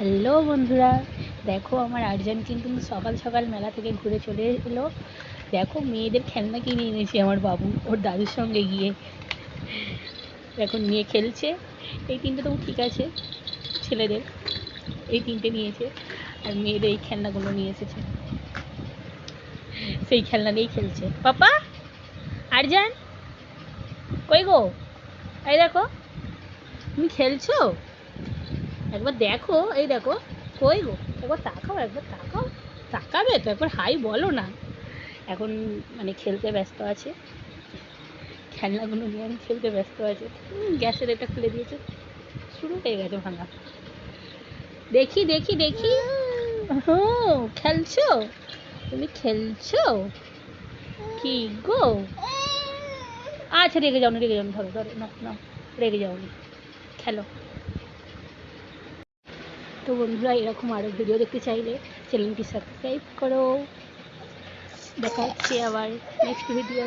Hello বন্ধুরা, দেখো আমার আর্জান কিন্তু সকাল সকাল মেলা থেকে ঘুরে চলে এলো। দেখো মেয়েদের খেলনা কিনে এনেছে আমার বাবু ওর দাদুর সঙ্গে গিয়ে। এখন নিয়ে খেলছে। এই তিনটে তো ঠিক আছে, ছেলেদের এই তিনটে নিয়েছে, আর মেয়েদের এই খেলনাগুলো নিয়ে এসেছে। সেই খেলনা নিয়েই খেলছে। পাপা, আর্জান কই গো? এই দেখো, তুমি খেলছো? একবার দেখো, এই দেখো, কই গো? একবার তাকাও, একবার তাকাও। তাকাবে তো, একবার হাই বলো না। এখন মানে খেলতে ব্যস্ত আছে, খেলনাগুলো নিয়ে আমি খেলতে ব্যস্ত আছে। গ্যাসের এটা খুলে দিয়েছে, শুরু হয়ে গেছে ভাঙা। দেখি দেখি দেখি, হুম খেলছো? তুমি খেলছো কি গো? আচ্ছা রেগে যাও না, রেগে যাও না, ধরো ধরো, না না, রেগে যাও না, খেলো। তো বন্ধুরা, এরকম আরও ভিডিও দেখতে চাইলে চ্যানেলটি সাবস্ক্রাইব করো। দেখা হচ্ছে আবার নেক্সট ভিডিও।